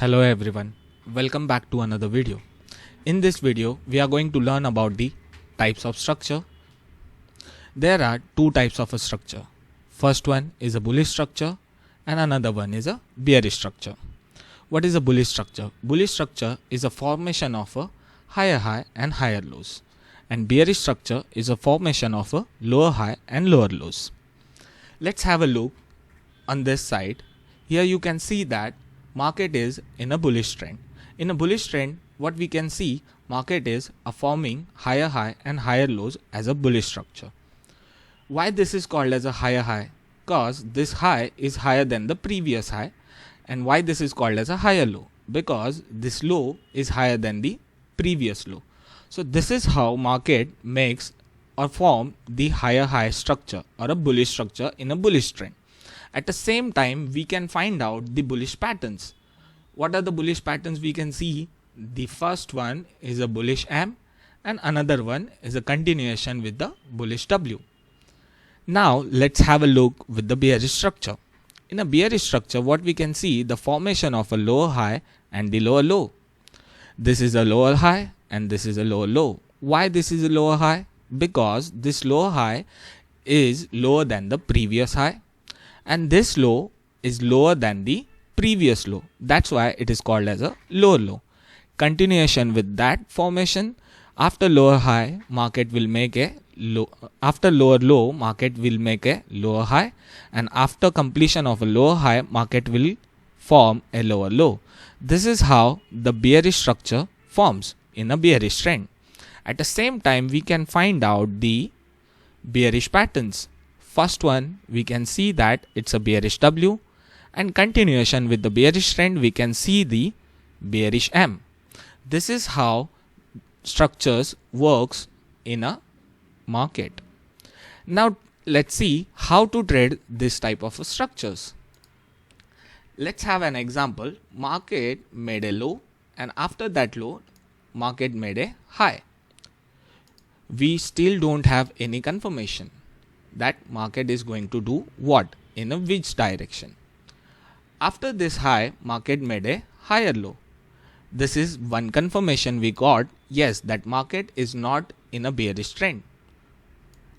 Hello everyone, welcome back to another video. In this video, we are going to learn about the types of structure. There are two types of a structure. First one is a bullish structure and another one is a bearish structure. What is a bullish structure? Bullish structure is a formation of a higher high and higher lows. And bearish structure is a formation of a lower high and lower lows. Let's have a look on this side. Here you can see that market is in a bullish trend. In a bullish trend, what we can see, market is forming higher high and higher lows as a bullish structure. Why this is called as a higher high? Because this high is higher than the previous high. And why this is called as a higher low? Because this low is higher than the previous low. So this is how market makes or form the higher high structure or a bullish structure in a bullish trend. At the same time, we can find out the bullish patterns. What are the bullish patterns we can see? The first one is a bullish M and another one is a continuation with the bullish W. Now let's have a look with the bearish structure. In a bearish structure, what we can see, the formation of a lower high and the lower low. This is a lower high and this is a lower low. Why this is a lower high? Because this lower high is lower than the previous high. And this low is lower than the previous low. That's why it is called as a lower low. Continuation with that formation, after lower high, market will make a low. After lower low, market will make a lower high. And after completion of a lower high, market will form a lower low. This is how the bearish structure forms in a bearish trend. At the same time, we can find out the bearish patterns. First one, we can see that it's a bearish W, and continuation with the bearish trend, we can see the bearish M. This is how structures works in a market. Now let's see how to trade this type of structures. Let's have an example. Market made a low and after that low, market made a high. We still don't have any confirmation that market is going to do what, in a which direction. After this high, market made a higher low. This is one confirmation we got, yes, that market is not in a bearish trend.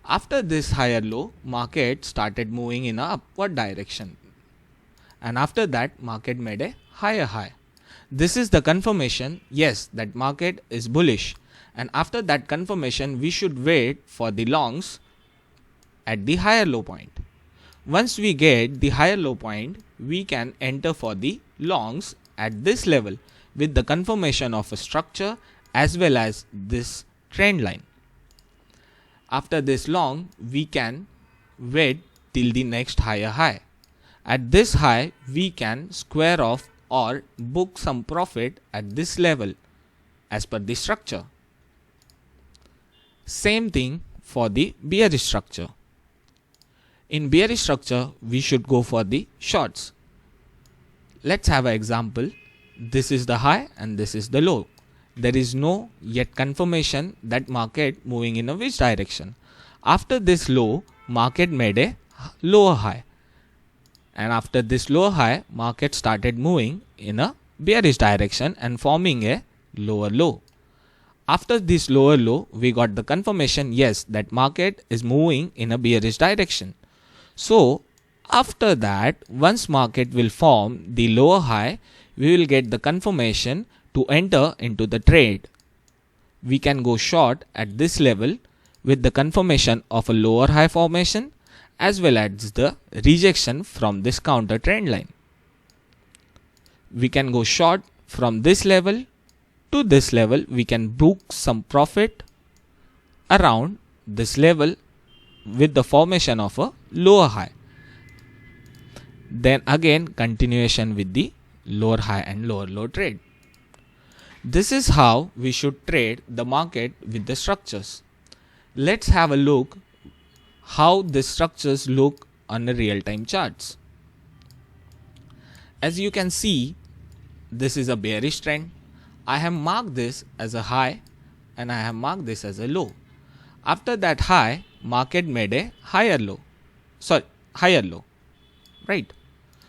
After this higher low, market started moving in a upward direction. And after that, market made a higher high. This is the confirmation, yes, that market is bullish. And after that confirmation, we should wait for the longs at the higher low point. Once we get the higher low point, we can enter for the longs at this level with the confirmation of a structure as well as this trend line. After this long, we can wait till the next higher high. At this high, we can square off or book some profit at this level as per the structure. Same thing for the bearish structure. In bearish structure, we should go for the shorts. Let's have an example. This is the high and this is the low. There is no yet confirmation that market moving in a which direction. After this low, market made a lower high. And after this lower high, market started moving in a bearish direction and forming a lower low. After this lower low, we got the confirmation, yes, that market is moving in a bearish direction. So after that, once market will form the lower high, we will get the confirmation to enter into the trade. We can go short at this level with the confirmation of a lower high formation as well as the rejection from this counter trend line. We can go short from this level to this level. We can book some profit around this level with the formation of a lower high. Then again continuation with the lower high and lower low trade. This is how we should trade the market with the structures. Let's have a look how the structures look on the real-time charts. As you can see, this is a bearish trend. I have marked this as a high and I have marked this as a low. After that high, market made a higher low, right?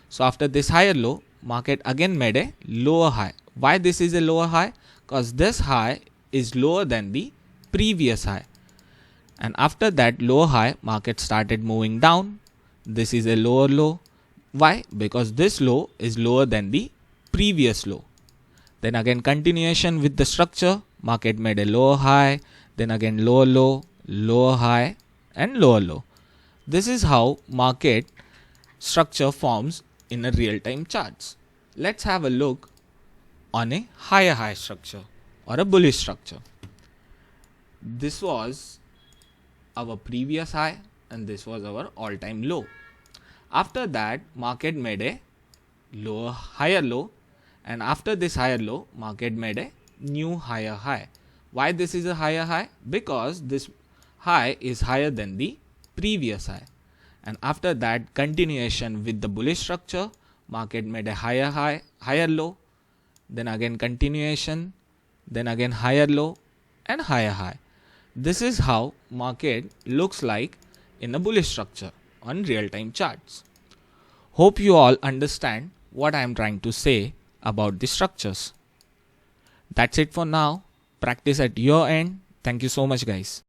So after this higher low, market again made a lower high. Why this is a lower high? Because this high is lower than the previous high. And after that lower high, market started moving down. This is a lower low. Why? Because this low is lower than the previous low. Then again continuation with the structure, market made a lower high, then again lower low, lower high and lower low. This is how market structure forms in a real-time charts. Let's have a look on a higher high structure or a bullish structure. This was our previous high and this was our all-time low. After that, market made a higher low, and after this higher low, market made a new higher high. Why this is a higher high? Because this high is higher than the previous high. And after that continuation with the bullish structure, market made a higher high, higher low, then again continuation, then again higher low and higher high. This is how market looks like in a bullish structure on real-time charts. Hope you all understand what I am trying to say about the structures. That's it for now. Practice at your end. Thank you so much, guys.